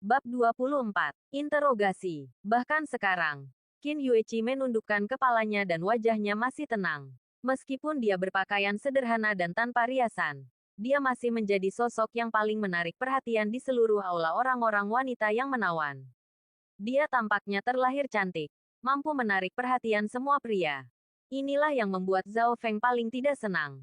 Bab 24. Interogasi. Bahkan sekarang, Qin Yueqi menundukkan kepalanya dan wajahnya masih tenang. Meskipun dia berpakaian sederhana dan tanpa riasan, dia masih menjadi sosok yang paling menarik perhatian di seluruh aula orang-orang wanita yang menawan. Dia tampaknya terlahir cantik, mampu menarik perhatian semua pria. Inilah yang membuat Zhao Feng paling tidak senang.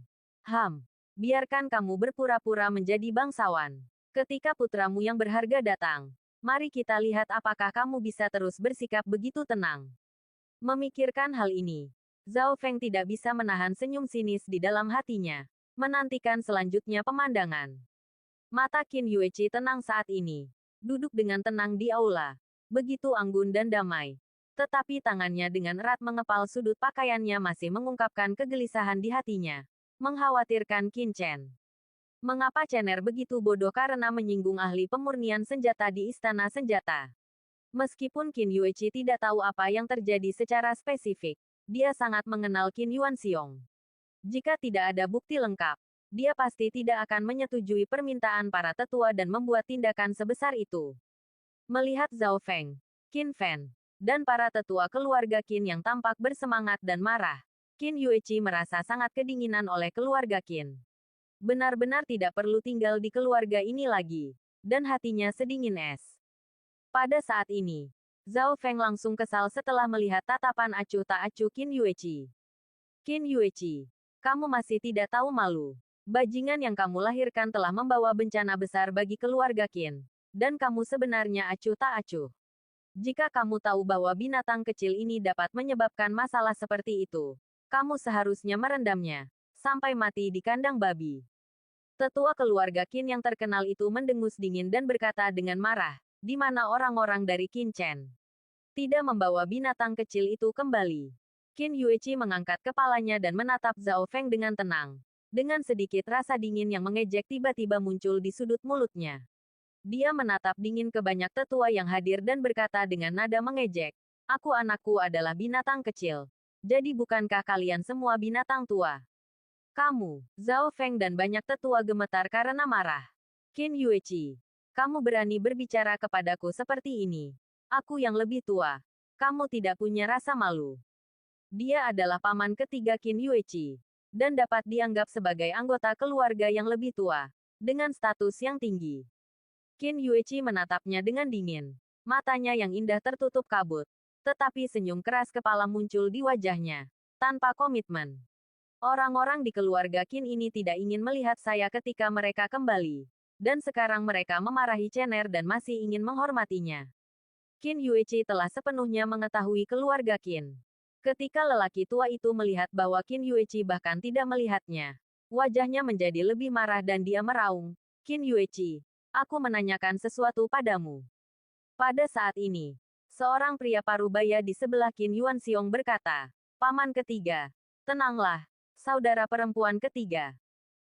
Biarkan kamu berpura-pura menjadi bangsawan. Ketika putramu yang berharga datang, mari kita lihat apakah kamu bisa terus bersikap begitu tenang. Memikirkan hal ini, Zhao Feng tidak bisa menahan senyum sinis di dalam hatinya, menantikan selanjutnya pemandangan. Mata Qin Yueqi tenang saat ini, duduk dengan tenang di aula, begitu anggun dan damai. Tetapi tangannya dengan erat mengepal sudut pakaiannya masih mengungkapkan kegelisahan di hatinya, mengkhawatirkan Qin Chen. Mengapa Cener begitu bodoh karena menyinggung ahli pemurnian senjata di Istana Senjata? Meskipun Qin Yueqi tidak tahu apa yang terjadi secara spesifik, dia sangat mengenal Qin Yuanxiong. Jika tidak ada bukti lengkap, dia pasti tidak akan menyetujui permintaan para tetua dan membuat tindakan sebesar itu. Melihat Zhao Feng, Qin Fen, dan para tetua keluarga Qin yang tampak bersemangat dan marah, Qin Yueqi merasa sangat kedinginan oleh keluarga Qin. Benar-benar tidak perlu tinggal di keluarga ini lagi. Dan hatinya sedingin es. Pada saat ini, Zhao Feng langsung kesal setelah melihat tatapan acuh tak acuh Qin Yueqi. Qin Yueqi, kamu masih tidak tahu malu. Bajingan yang kamu lahirkan telah membawa bencana besar bagi keluarga Qin. Dan kamu sebenarnya acuh tak acuh. Jika kamu tahu bahwa binatang kecil ini dapat menyebabkan masalah seperti itu, kamu seharusnya merendamnya sampai mati di kandang babi. Tetua keluarga Qin yang terkenal itu mendengus dingin dan berkata dengan marah, di mana orang-orang dari Qin Chen tidak membawa binatang kecil itu kembali. Qin Yueqi mengangkat kepalanya dan menatap Zhao Feng dengan tenang. Dengan sedikit rasa dingin yang mengejek tiba-tiba muncul di sudut mulutnya. Dia menatap dingin ke banyak tetua yang hadir dan berkata dengan nada mengejek, anakku adalah binatang kecil. Jadi bukankah kalian semua binatang tua? Kamu, Zhao Feng dan banyak tetua gemetar karena marah. Qin Yueqi, kamu berani berbicara kepadaku seperti ini. Aku yang lebih tua. Kamu tidak punya rasa malu. Dia adalah paman ketiga Qin Yueqi, dan dapat dianggap sebagai anggota keluarga yang lebih tua, dengan status yang tinggi. Qin Yueqi menatapnya dengan dingin. Matanya yang indah tertutup kabut. Tetapi senyum keras kepala muncul di wajahnya, tanpa komitmen. Orang-orang di keluarga Qin ini tidak ingin melihat saya ketika mereka kembali. Dan sekarang mereka memarahi Cener dan masih ingin menghormatinya. Qin Yueqi telah sepenuhnya mengetahui keluarga Qin. Ketika lelaki tua itu melihat bahwa Qin Yueqi bahkan tidak melihatnya, wajahnya menjadi lebih marah dan dia meraung, Qin Yueqi, aku menanyakan sesuatu padamu. Pada saat ini, seorang pria parubaya di sebelah Qin Yuanxiong berkata, Paman ketiga, tenanglah. Saudara perempuan ketiga.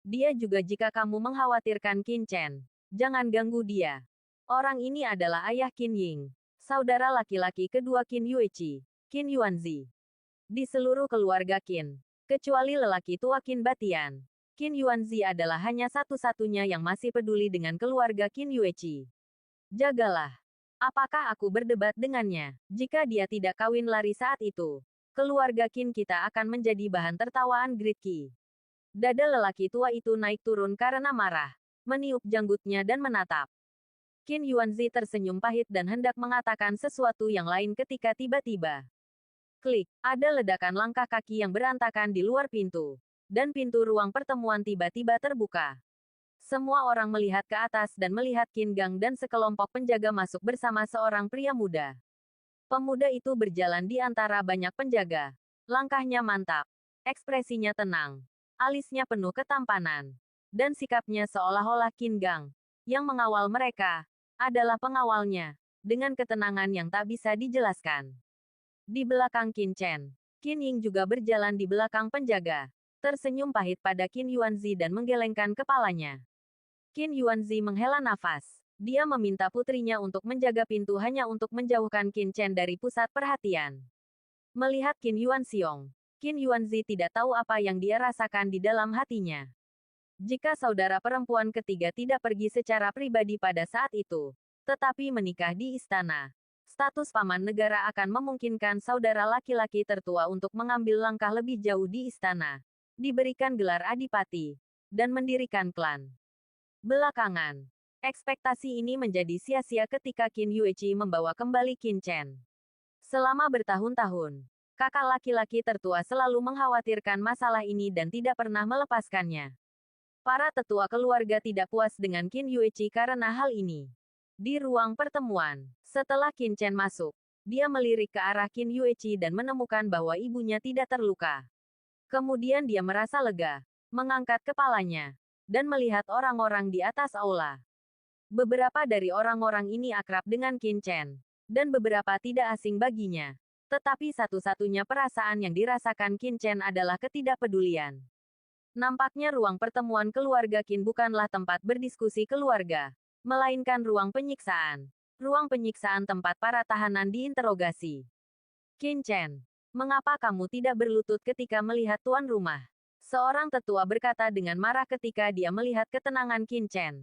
Dia juga jika kamu mengkhawatirkan Qin Chen, jangan ganggu dia. Orang ini adalah ayah Qin Ying, saudara laki-laki kedua Qin Yueqi, Qin Yuanzi. Di seluruh keluarga Qin, kecuali lelaki tua Qin Batian, Qin Yuanzi adalah hanya satu-satunya yang masih peduli dengan keluarga Qin Yueqi. Jagalah. Apakah aku berdebat dengannya? Jika dia tidak kawin lari saat itu, keluarga Qin kita akan menjadi bahan tertawaan Gridki. Dada lelaki tua itu naik turun karena marah, meniup janggutnya dan menatap. Qin Yuanzi tersenyum pahit dan hendak mengatakan sesuatu yang lain ketika tiba-tiba. Klik, ada ledakan langkah kaki yang berantakan di luar pintu. Dan pintu ruang pertemuan tiba-tiba terbuka. Semua orang melihat ke atas dan melihat Qin Gang dan sekelompok penjaga masuk bersama seorang pria muda. Pemuda itu berjalan di antara banyak penjaga. Langkahnya mantap. Ekspresinya tenang. Alisnya penuh ketampanan. Dan sikapnya seolah-olah Qin Gang, yang mengawal mereka, adalah pengawalnya. Dengan ketenangan yang tak bisa dijelaskan. Di belakang Qin Chen, Qin Ying juga berjalan di belakang penjaga. Tersenyum pahit pada Qin Yuanzi dan menggelengkan kepalanya. Qin Yuanzi menghela nafas. Dia meminta putrinya untuk menjaga pintu hanya untuk menjauhkan Qin Chen dari pusat perhatian. Melihat Qin Yuanxiong, Qin Yuanzi tidak tahu apa yang dia rasakan di dalam hatinya. Jika saudara perempuan ketiga tidak pergi secara pribadi pada saat itu, tetapi menikah di istana. Status paman negara akan memungkinkan saudara laki-laki tertua untuk mengambil langkah lebih jauh di istana, diberikan gelar adipati, dan mendirikan klan. Belakangan, ekspektasi ini menjadi sia-sia ketika Qin Yueqi membawa kembali Qin Chen. Selama bertahun-tahun, kakak laki-laki tertua selalu mengkhawatirkan masalah ini dan tidak pernah melepaskannya. Para tetua keluarga tidak puas dengan Qin Yueqi karena hal ini. Di ruang pertemuan, setelah Qin Chen masuk, dia melirik ke arah Qin Yueqi dan menemukan bahwa ibunya tidak terluka. Kemudian dia merasa lega, mengangkat kepalanya, dan melihat orang-orang di atas aula. Beberapa dari orang-orang ini akrab dengan Qin Chen, dan beberapa tidak asing baginya. Tetapi satu-satunya perasaan yang dirasakan Qin Chen adalah ketidakpedulian. Nampaknya ruang pertemuan keluarga Qin bukanlah tempat berdiskusi keluarga, melainkan ruang penyiksaan. Ruang penyiksaan tempat para tahanan diinterogasi. Qin Chen, mengapa kamu tidak berlutut ketika melihat tuan rumah? Seorang tetua berkata dengan marah ketika dia melihat ketenangan Qin Chen.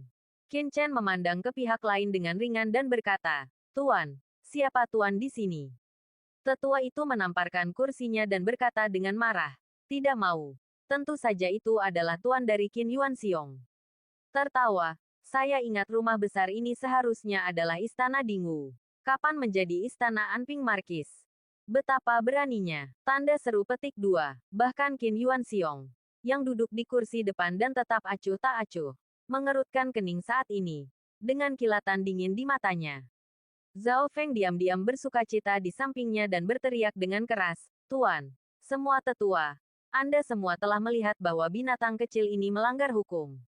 Qin Chen memandang ke pihak lain dengan ringan dan berkata, "Tuan, siapa tuan di sini?" Tetua itu menamparkan kursinya dan berkata dengan marah, "Tidak mau. Tentu saja itu adalah tuan dari Qin Yuanxiong." Tertawa, "Saya ingat rumah besar ini seharusnya adalah Istana Dingwu. Kapan menjadi Istana Anping Markis? Betapa beraninya." Tanda seru petik 2. Bahkan Qin Yuanxiong, yang duduk di kursi depan dan tetap acuh tak acuh, mengerutkan kening saat ini, dengan kilatan dingin di matanya. Zhao Feng diam-diam bersukacita di sampingnya dan berteriak dengan keras, "Tuan, semua tetua, Anda semua telah melihat bahwa binatang kecil ini melanggar hukum.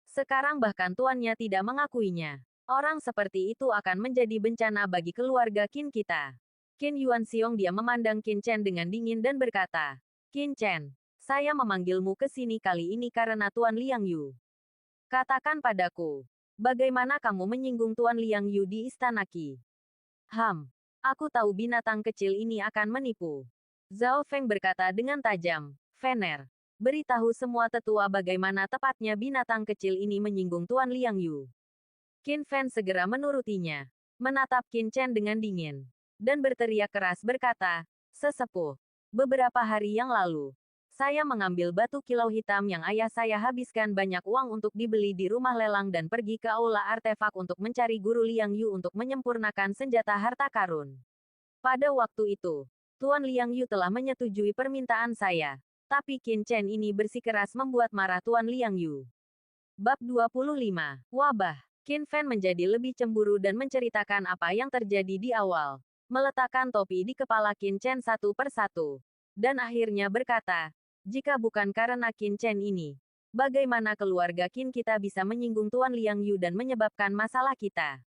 Sekarang bahkan tuannya tidak mengakuinya. Orang seperti itu akan menjadi bencana bagi keluarga Qin kita." Qin Yuanxiong dia memandang Qin Chen dengan dingin dan berkata, "Qin Chen, saya memanggilmu ke sini kali ini karena Tuan Liang Yu. Katakan padaku, bagaimana kamu menyinggung Tuan Liang Yu di Istana Qi?" Aku tahu binatang kecil ini akan menipu." Zhao Feng berkata dengan tajam, "Vener, beritahu semua tetua bagaimana tepatnya binatang kecil ini menyinggung Tuan Liang Yu." Qin Fen segera menurutinya, menatap Qin Chen dengan dingin, dan berteriak keras berkata, "Sesepuh, beberapa hari yang lalu, saya mengambil batu kilau hitam yang ayah saya habiskan banyak uang untuk dibeli di rumah lelang dan pergi ke aula artefak untuk mencari guru Liang Yu untuk menyempurnakan senjata harta karun. Pada waktu itu, Tuan Liang Yu telah menyetujui permintaan saya. Tapi Qin Chen ini bersikeras membuat marah Tuan Liang Yu." Bab 25. Wabah. Qin Fen menjadi lebih cemburu dan menceritakan apa yang terjadi di awal. Meletakkan topi di kepala Qin Chen satu persatu. Dan akhirnya berkata, "Jika bukan karena Qin Chen ini, bagaimana keluarga Qin kita bisa menyinggung Tuan Liang Yu dan menyebabkan masalah kita?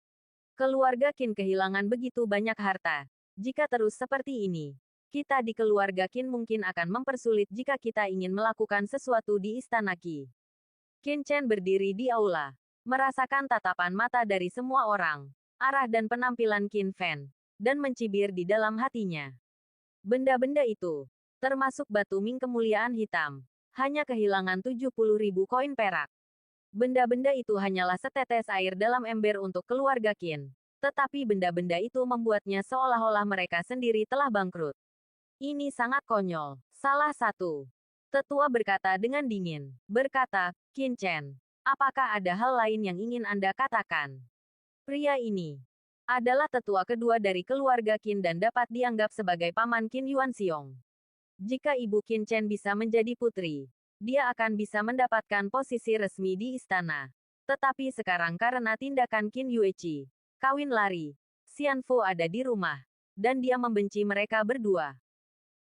Keluarga Qin kehilangan begitu banyak harta. Jika terus seperti ini, kita di keluarga Qin mungkin akan mempersulit jika kita ingin melakukan sesuatu di Istana Qi." Qin Chen berdiri di aula, merasakan tatapan mata dari semua orang, arah dan penampilan Qin Fen, dan mencibir di dalam hatinya. Benda-benda itu, termasuk batu Ming kemuliaan hitam, hanya kehilangan 70.000 koin perak. Benda-benda itu hanyalah setetes air dalam ember untuk keluarga Qin. Tetapi benda-benda itu membuatnya seolah-olah mereka sendiri telah bangkrut. "Ini sangat konyol." Salah satu tetua berkata dengan dingin. Berkata, "Qin Chen, apakah ada hal lain yang ingin Anda katakan?" Pria ini adalah tetua kedua dari keluarga Qin dan dapat dianggap sebagai paman Qin Yuanxiong. Jika ibu Qin Chen bisa menjadi putri, dia akan bisa mendapatkan posisi resmi di istana. Tetapi sekarang karena tindakan Qin Yueqi, kawin lari, Xianfu ada di rumah, dan dia membenci mereka berdua.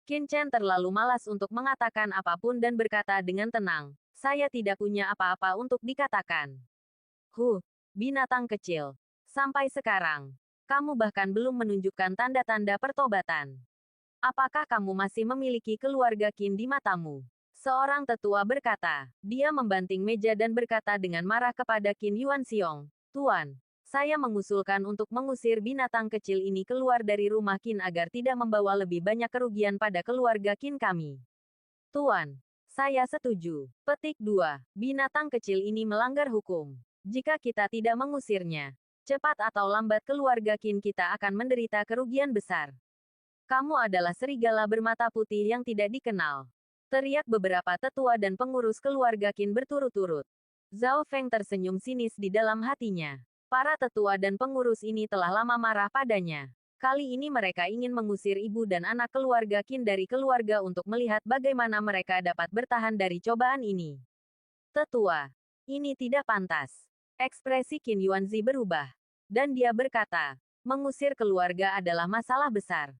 Qin Chen terlalu malas untuk mengatakan apapun dan berkata dengan tenang, "Saya tidak punya apa-apa untuk dikatakan." Binatang kecil. Sampai sekarang, kamu bahkan belum menunjukkan tanda-tanda pertobatan. Apakah kamu masih memiliki keluarga Qin di matamu? Seorang tetua berkata. Dia membanting meja dan berkata dengan marah kepada Qin Yuanxiong, "Tuan, saya mengusulkan untuk mengusir binatang kecil ini keluar dari rumah Qin agar tidak membawa lebih banyak kerugian pada keluarga Qin kami." "Tuan, saya setuju." Petik 2. Binatang kecil ini melanggar hukum. Jika kita tidak mengusirnya, Cepat atau lambat keluarga Qin kita akan menderita kerugian besar. Kamu adalah serigala bermata putih yang tidak dikenal. Teriak beberapa tetua dan pengurus keluarga Qin berturut-turut. Zhao Feng tersenyum sinis di dalam hatinya. Para tetua dan pengurus ini telah lama marah padanya. Kali ini mereka ingin mengusir ibu dan anak keluarga Qin dari keluarga untuk melihat bagaimana mereka dapat bertahan dari cobaan ini. Tetua, ini tidak pantas. Ekspresi Qin Yuanzi berubah. Dan dia berkata, mengusir keluarga adalah masalah besar.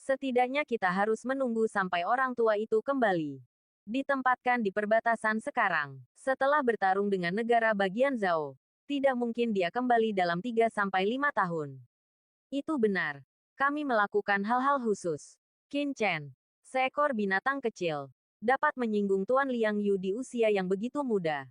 Setidaknya kita harus menunggu sampai orang tua itu kembali. Ditempatkan di perbatasan sekarang. Setelah bertarung dengan negara bagian Zhao, tidak mungkin dia kembali dalam 3-5 tahun. Itu benar. Kami melakukan hal-hal khusus. Qin Chen, seekor binatang kecil, dapat menyinggung Tuan Liang Yu di usia yang begitu muda.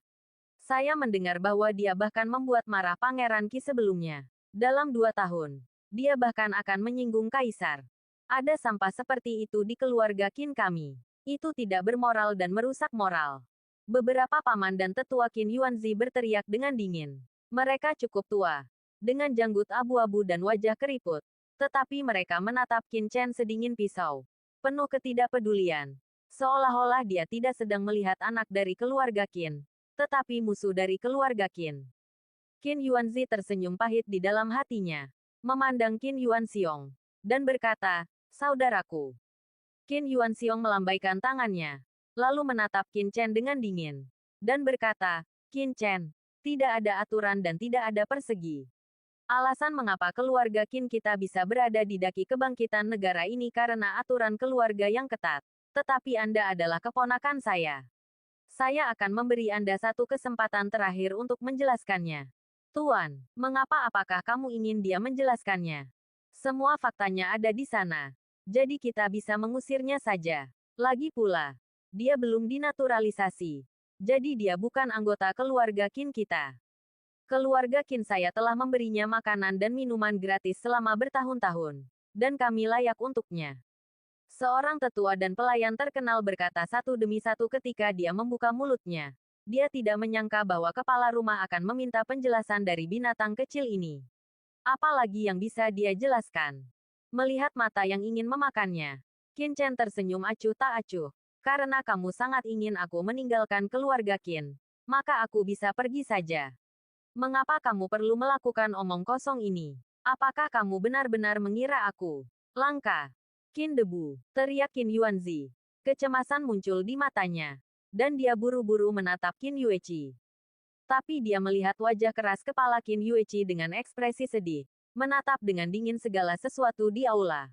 Saya mendengar bahwa dia bahkan membuat marah Pangeran Qi sebelumnya. Dalam 2 tahun, dia bahkan akan menyinggung Kaisar. Ada sampah seperti itu di keluarga Qin kami. Itu tidak bermoral dan merusak moral. Beberapa paman dan tetua Qin Yuanzi berteriak dengan dingin. Mereka cukup tua, dengan janggut abu-abu dan wajah keriput. Tetapi mereka menatap Qin Chen sedingin pisau. Penuh ketidakpedulian. Seolah-olah dia tidak sedang melihat anak dari keluarga Qin, tetapi musuh dari keluarga Qin. Qin Yuanzi tersenyum pahit di dalam hatinya. Memandang Qin Yuanxiong. Dan berkata, saudaraku. Qin Yuanxiong melambaikan tangannya, lalu menatap Qin Chen dengan dingin, dan berkata, Qin Chen, tidak ada aturan dan tidak ada persegi. Alasan mengapa keluarga Qin kita bisa berada di daki kebangkitan negara ini karena aturan keluarga yang ketat. Tetapi Anda adalah keponakan saya. Saya akan memberi Anda satu kesempatan terakhir untuk menjelaskannya. Tuan, mengapa apakah kamu ingin dia menjelaskannya? Semua faktanya ada di sana. Jadi kita bisa mengusirnya saja. Lagi pula, dia belum dinaturalisasi. Jadi dia bukan anggota keluarga Qin kita. Keluarga Qin saya telah memberinya makanan dan minuman gratis selama bertahun-tahun. Dan kami layak untuknya. Seorang tetua dan pelayan terkenal berkata satu demi satu ketika dia membuka mulutnya. Dia tidak menyangka bahwa kepala rumah akan meminta penjelasan dari binatang kecil ini. Apalagi yang bisa dia jelaskan. Melihat mata yang ingin memakannya, Qin Chen tersenyum acuh tak acuh. Karena kamu sangat ingin aku meninggalkan keluarga Qin, maka aku bisa pergi saja. Mengapa kamu perlu melakukan omong kosong ini? Apakah kamu benar-benar mengira aku langka? Qin debu, teriak Qin Yuanzi. Kecemasan muncul di matanya. Dan dia buru-buru menatap Qin Yueqi. Tapi dia melihat wajah keras kepala Qin Yueqi dengan ekspresi sedih. Menatap dengan dingin segala sesuatu di aula.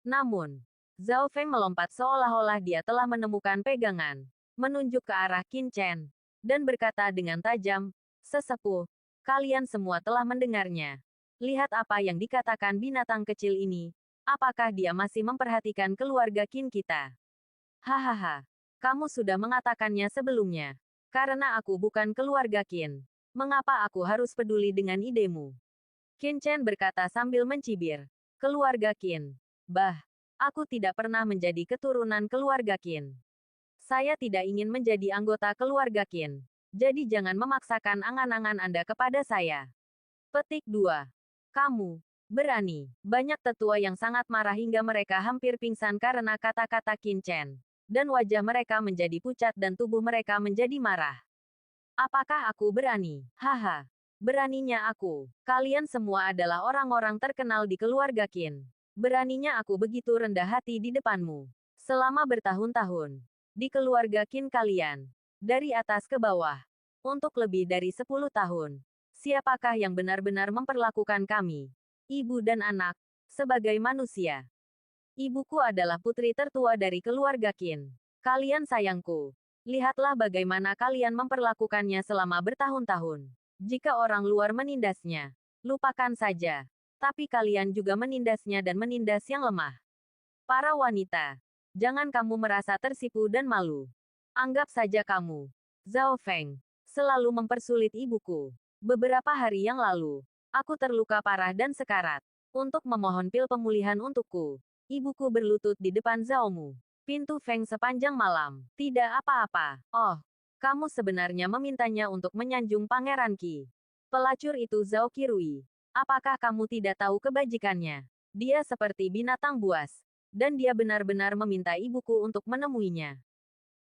Namun, Zhao Feng melompat seolah-olah dia telah menemukan pegangan, menunjuk ke arah Qin Chen, dan berkata dengan tajam, sesepuh, kalian semua telah mendengarnya. Lihat apa yang dikatakan binatang kecil ini, apakah dia masih memperhatikan keluarga Qin kita? Hahaha, kamu sudah mengatakannya sebelumnya. Karena aku bukan keluarga Qin, mengapa aku harus peduli dengan idemu? Qin Chen berkata sambil mencibir. Keluarga Qin. Bah, aku tidak pernah menjadi keturunan keluarga Qin. Saya tidak ingin menjadi anggota keluarga Qin. Jadi jangan memaksakan angan-angan Anda kepada saya. Petik 2. Kamu berani. Banyak tetua yang sangat marah hingga mereka hampir pingsan karena kata-kata Qin Chen. Dan wajah mereka menjadi pucat dan tubuh mereka menjadi marah. Apakah aku berani? Haha. Beraninya aku. Kalian semua adalah orang-orang terkenal di keluarga Qin. Beraninya aku begitu rendah hati di depanmu. Selama bertahun-tahun. Di keluarga Qin kalian. Dari atas ke bawah. Untuk lebih dari 10 tahun. Siapakah yang benar-benar memperlakukan kami, ibu dan anak, sebagai manusia? Ibuku adalah putri tertua dari keluarga Qin. Kalian sayangku. Lihatlah bagaimana kalian memperlakukannya selama bertahun-tahun. Jika orang luar menindasnya, lupakan saja. Tapi kalian juga menindasnya dan menindas yang lemah. Para wanita, jangan kamu merasa tersipu dan malu. Anggap saja kamu, Zhao Feng, selalu mempersulit ibuku. Beberapa hari yang lalu, aku terluka parah dan sekarat. Untuk memohon pil pemulihan untukku, ibuku berlutut di depan Zhaomu. Pintu Feng sepanjang malam. Tidak apa-apa. Oh, kamu sebenarnya memintanya untuk menyanjung Pangeran Qi. Pelacur itu Zhao Qirui. Apakah kamu tidak tahu kebajikannya? Dia seperti binatang buas. Dan dia benar-benar meminta ibuku untuk menemuinya.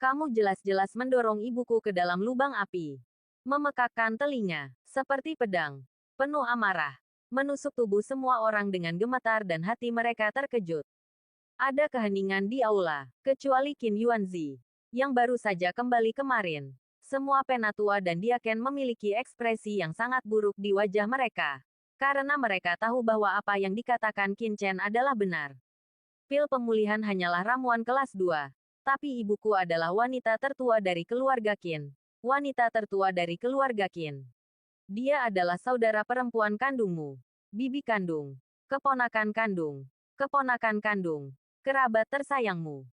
Kamu jelas-jelas mendorong ibuku ke dalam lubang api. Memekakkan telinga, seperti pedang. Penuh amarah. Menusuk tubuh semua orang dengan gemetar dan hati mereka terkejut. Ada keheningan di aula, kecuali Qin Yuanzi, yang baru saja kembali kemarin. Semua penatua dan diaken memiliki ekspresi yang sangat buruk di wajah mereka. Karena mereka tahu bahwa apa yang dikatakan Qin Chen adalah benar. Pil pemulihan hanyalah ramuan kelas 2. Tapi ibuku adalah wanita tertua dari keluarga Qin. Wanita tertua dari keluarga Qin. Dia adalah saudara perempuan kandungmu. Bibi kandung. Keponakan kandung. Keponakan kandung. Kerabat tersayangmu.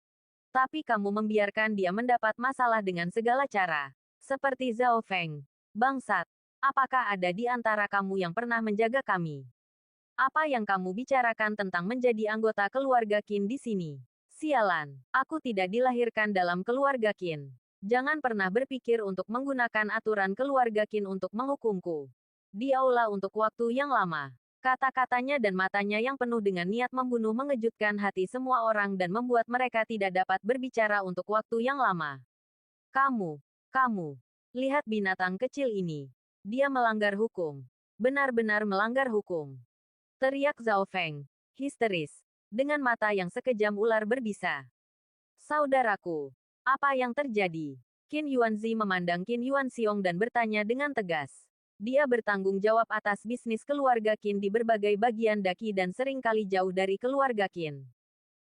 Tapi kamu membiarkan dia mendapat masalah dengan segala cara. Seperti Zhao Feng. Bangsat. Apakah ada di antara kamu yang pernah menjaga kami? Apa yang kamu bicarakan tentang menjadi anggota keluarga Qin di sini? Sialan. Aku tidak dilahirkan dalam keluarga Qin. Jangan pernah berpikir untuk menggunakan aturan keluarga Qin untuk menghukumku. Di aula untuk waktu yang lama. Kata-katanya dan matanya yang penuh dengan niat membunuh mengejutkan hati semua orang dan membuat mereka tidak dapat berbicara untuk waktu yang lama. Kamu, lihat binatang kecil ini. Dia melanggar hukum. Benar-benar melanggar hukum. Teriak Zhao Feng, histeris, dengan mata yang sekejam ular berbisa. Saudaraku, apa yang terjadi? Qin Yuanzi memandang Qin Yuanxiong dan bertanya dengan tegas. Dia bertanggung jawab atas bisnis keluarga Qin di berbagai bagian daki dan seringkali jauh dari keluarga Qin.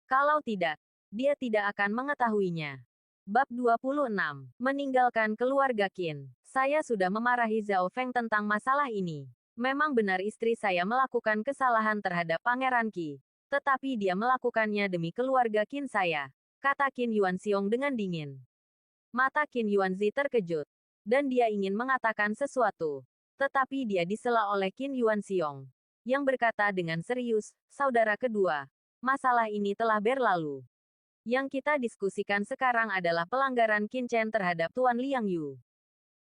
Kalau tidak, dia tidak akan mengetahuinya. Bab 26. Meninggalkan keluarga Qin. Saya sudah memarahi Zhao Feng tentang masalah ini. Memang benar istri saya melakukan kesalahan terhadap Pangeran Qi. Tetapi dia melakukannya demi keluarga Qin saya, kata Qin Yuanxiong dengan dingin. Mata Qin Yuanzi terkejut. Dan dia ingin mengatakan sesuatu. Tetapi dia disela oleh Qin Yuanxiong, yang berkata dengan serius, saudara kedua, masalah ini telah berlalu. Yang kita diskusikan sekarang adalah pelanggaran Qin Chen terhadap Tuan Liang Yu.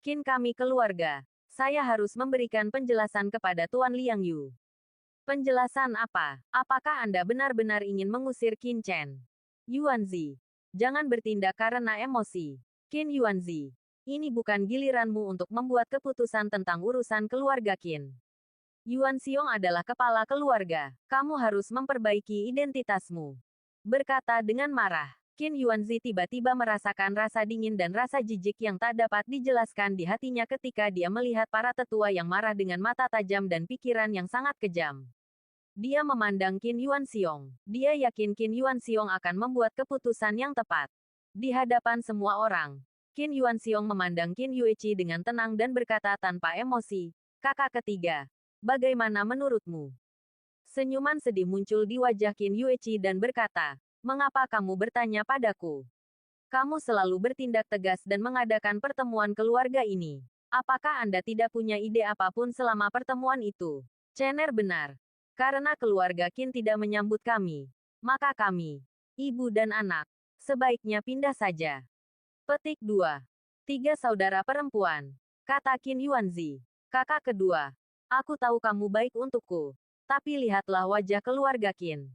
Qin kami keluarga. Saya harus memberikan penjelasan kepada Tuan Liang Yu. Penjelasan apa? Apakah Anda benar-benar ingin mengusir Qin Chen? Yuanzi, jangan bertindak karena emosi. Qin Yuanzi, ini bukan giliranmu untuk membuat keputusan tentang urusan keluarga Qin. Yuanxiong adalah kepala keluarga. Kamu harus memperbaiki identitasmu. Berkata dengan marah, Qin Yuanzi tiba-tiba merasakan rasa dingin dan rasa jijik yang tak dapat dijelaskan di hatinya ketika dia melihat para tetua yang marah dengan mata tajam dan pikiran yang sangat kejam. Dia memandang Qin Yuanxiong. Dia yakin Qin Yuanxiong akan membuat keputusan yang tepat. Di hadapan semua orang, Qin Yuanxiong memandang Qin Yueqi dengan tenang dan berkata tanpa emosi, kakak ketiga, bagaimana menurutmu? Senyuman sedih muncul di wajah Qin Yueqi dan berkata, mengapa kamu bertanya padaku? Kamu selalu bertindak tegas dan mengadakan pertemuan keluarga ini. Apakah Anda tidak punya ide apapun selama pertemuan itu? Cener benar. Karena keluarga Qin tidak menyambut kami, maka kami, ibu dan anak, sebaiknya pindah saja. Petik 2. 3 saudara perempuan. Kata Qin Yuanzi. Kakak kedua. Aku tahu kamu baik untukku. Tapi lihatlah wajah keluarga Qin.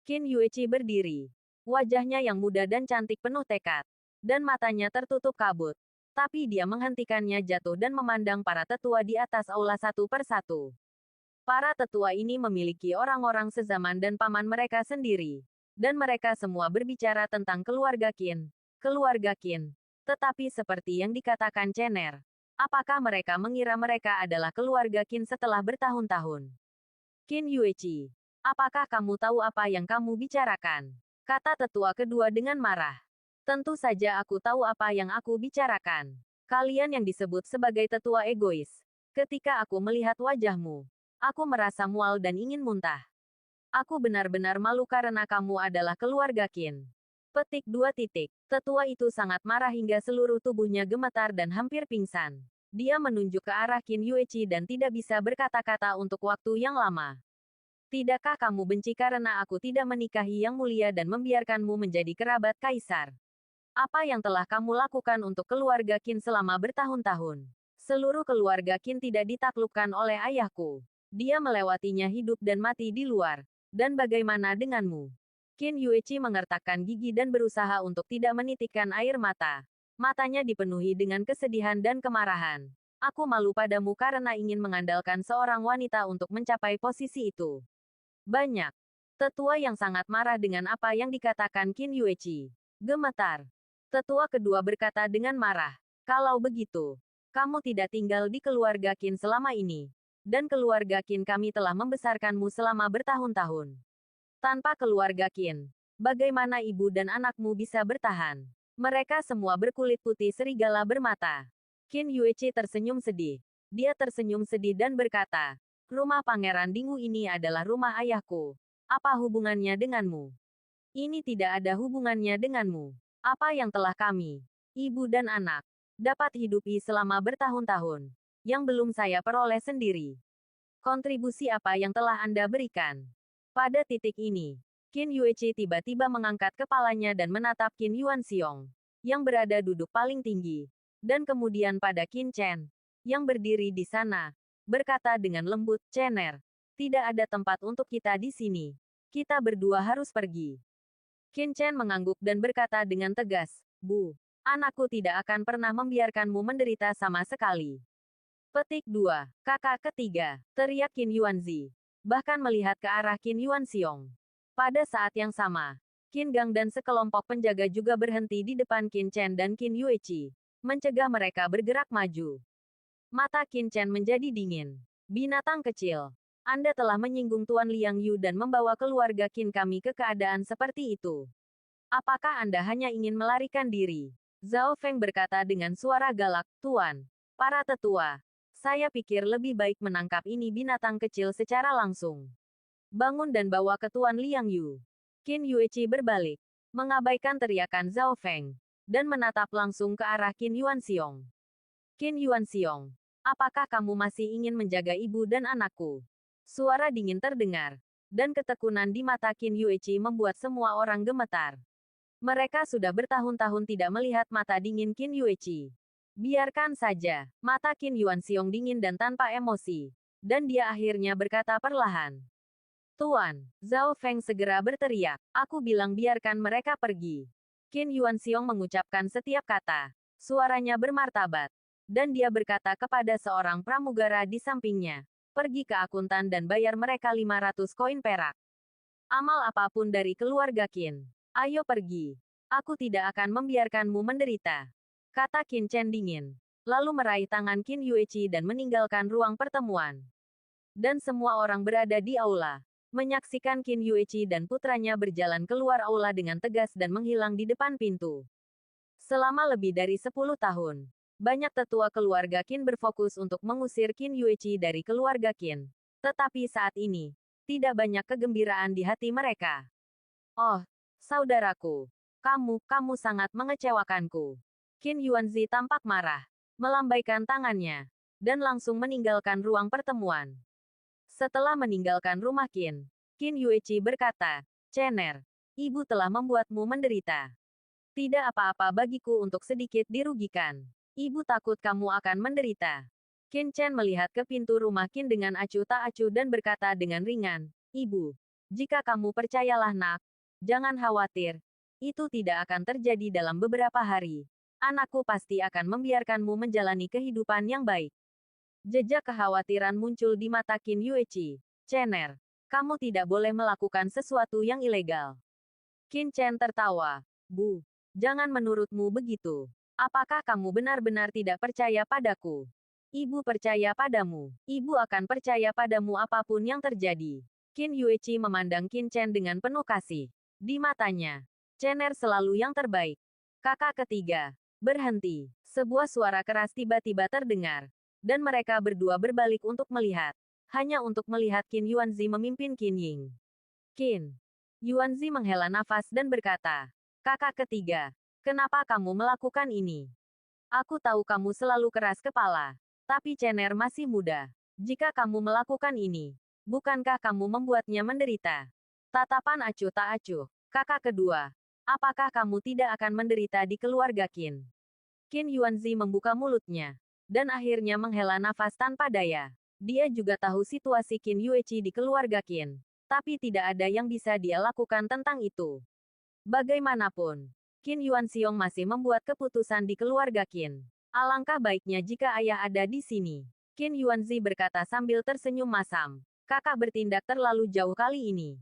Qin Yueqi berdiri. Wajahnya yang muda dan cantik penuh tekad. Dan matanya tertutup kabut. Tapi dia menghentikannya jatuh dan memandang para tetua di atas aula satu persatu. Para tetua ini memiliki orang-orang sezaman dan paman mereka sendiri. Dan mereka semua berbicara tentang keluarga Qin. Keluarga Qin. Tetapi seperti yang dikatakan Cener, apakah mereka mengira mereka adalah keluarga Qin setelah bertahun-tahun? Qin Yueqi, apakah kamu tahu apa yang kamu bicarakan? Kata tetua kedua dengan marah. Tentu saja aku tahu apa yang aku bicarakan. Kalian yang disebut sebagai tetua egois. Ketika aku melihat wajahmu, aku merasa mual dan ingin muntah. Aku benar-benar malu karena kamu adalah keluarga Qin. Petik 2. Tetua itu sangat marah hingga seluruh tubuhnya gemetar dan hampir pingsan. Dia menunjuk ke arah Qin Yueqi dan tidak bisa berkata-kata untuk waktu yang lama. Tidakkah kamu benci karena aku tidak menikahi yang mulia dan membiarkanmu menjadi kerabat kaisar? Apa yang telah kamu lakukan untuk keluarga Qin selama bertahun-tahun? Seluruh keluarga Qin tidak ditaklukkan oleh ayahku. Dia melewatinya hidup dan mati di luar. Dan bagaimana denganmu? Qin Yueqi mengertakkan gigi dan berusaha untuk tidak menitikkan air mata. Matanya dipenuhi dengan kesedihan dan kemarahan. Aku malu padamu karena ingin mengandalkan seorang wanita untuk mencapai posisi itu. Banyak. Tetua yang sangat marah dengan apa yang dikatakan Qin Yueqi. Gemetar. Tetua kedua berkata dengan marah. Kalau begitu, kamu tidak tinggal di keluarga Qin selama ini. Dan keluarga Qin kami telah membesarkanmu selama bertahun-tahun. Tanpa keluarga Qin, bagaimana ibu dan anakmu bisa bertahan? Mereka semua berkulit putih serigala bermata. Qin Yueqi tersenyum sedih. Dia tersenyum sedih dan berkata, rumah Pangeran Dingu ini adalah rumah ayahku. Apa hubungannya denganmu? Ini tidak ada hubungannya denganmu. Apa yang telah kami, ibu dan anak, dapat hidupi selama bertahun-tahun, yang belum saya peroleh sendiri. Kontribusi apa yang telah Anda berikan? Pada titik ini, Qin Yueqi tiba-tiba mengangkat kepalanya dan menatap Qin Yuanxiong, yang berada duduk paling tinggi. Dan kemudian pada Qin Chen, yang berdiri di sana, berkata dengan lembut, Cener, tidak ada tempat untuk kita di sini. Kita berdua harus pergi. Qin Chen mengangguk dan berkata dengan tegas, Bu, anakku tidak akan pernah membiarkanmu menderita sama sekali. Petik 2. Kakak ketiga, teriak Qin Yuanzi. Bahkan melihat ke arah Qin Yuanxiong. Pada saat yang sama, Qin Gang dan sekelompok penjaga juga berhenti di depan Qin Chen dan Qin Yueqi, mencegah mereka bergerak maju. Mata Qin Chen menjadi dingin. Binatang kecil. Anda telah menyinggung Tuan Liang Yu dan membawa keluarga Qin kami ke keadaan seperti itu. Apakah Anda hanya ingin melarikan diri? Zhao Feng berkata dengan suara galak, Tuan. Para tetua. Saya pikir lebih baik menangkap ini binatang kecil secara langsung. Bangun dan bawa ke Tuan Liang Yu. Qin Yueqi berbalik. Mengabaikan teriakan Zhao Feng. Dan menatap langsung ke arah Qin Yuanxiong. Qin Yuanxiong, apakah kamu masih ingin menjaga ibu dan anakku? Suara dingin terdengar, dan ketekunan di mata Qin Yueqi membuat semua orang gemetar. Mereka sudah bertahun-tahun tidak melihat mata dingin Qin Yueqi. Biarkan saja, mata Qin Yuanxiong dingin dan tanpa emosi. Dan dia akhirnya berkata perlahan. Tuan, Zhao Feng segera berteriak, aku bilang biarkan mereka pergi. Qin Yuanxiong mengucapkan setiap kata. Suaranya bermartabat. Dan dia berkata kepada seorang pramugara di sampingnya, pergi ke akuntan dan bayar mereka 500 koin perak. Amal apapun dari keluarga Qin. Ayo pergi. Aku tidak akan membiarkanmu menderita. Kata Qin Chen dingin. Lalu meraih tangan Qin Yueqi dan meninggalkan ruang pertemuan. Dan semua orang berada di aula. Menyaksikan Qin Yueqi dan putranya berjalan keluar aula dengan tegas dan menghilang di depan pintu. Selama lebih dari 10 tahun, banyak tetua keluarga Qin berfokus untuk mengusir Qin Yueqi dari keluarga Qin. Tetapi saat ini, tidak banyak kegembiraan di hati mereka. Oh, saudaraku, kamu sangat mengecewakanku. Qin Yuanzi tampak marah, melambaikan tangannya, dan langsung meninggalkan ruang pertemuan. Setelah meninggalkan rumah Qin, Qin Yueqi berkata, Cener, ibu telah membuatmu menderita. Tidak apa-apa bagiku untuk sedikit dirugikan. Ibu takut kamu akan menderita. Qin Chen melihat ke pintu rumah Qin dengan acuh tak acuh dan berkata dengan ringan, Ibu, jika kamu percayalah nak, jangan khawatir. Itu tidak akan terjadi dalam beberapa hari. Anakku pasti akan membiarkanmu menjalani kehidupan yang baik. Jejak kekhawatiran muncul di mata Qin Yueqi. Cener, kamu tidak boleh melakukan sesuatu yang ilegal. Qin Chen tertawa. Bu, jangan menurutmu begitu. Apakah kamu benar-benar tidak percaya padaku? Ibu percaya padamu. Ibu akan percaya padamu apapun yang terjadi. Qin Yueqi memandang Qin Chen dengan penuh kasih. Di matanya, Cener selalu yang terbaik. Kakak ketiga, berhenti. Sebuah suara keras tiba-tiba terdengar. Dan mereka berdua berbalik untuk melihat. Hanya untuk melihat Qin Yuanzi memimpin Qin Ying. Qin Yuanzi menghela nafas dan berkata, Kakak ketiga, kenapa kamu melakukan ini? Aku tahu kamu selalu keras kepala. Tapi Cener masih muda. Jika kamu melakukan ini, bukankah kamu membuatnya menderita? Tatapan acuh tak acuh. Kakak kedua, apakah kamu tidak akan menderita di keluarga Qin? Qin Yuanzi membuka mulutnya. dan akhirnya menghela nafas tanpa daya. Dia juga tahu situasi Qin Yueqi di keluarga Qin. Tapi tidak ada yang bisa dia lakukan tentang itu. Bagaimanapun, Qin Yuanxiong masih membuat keputusan di keluarga Qin. Alangkah baiknya jika ayah ada di sini. Qin Yuanzi berkata sambil tersenyum masam. Kakak bertindak terlalu jauh kali ini.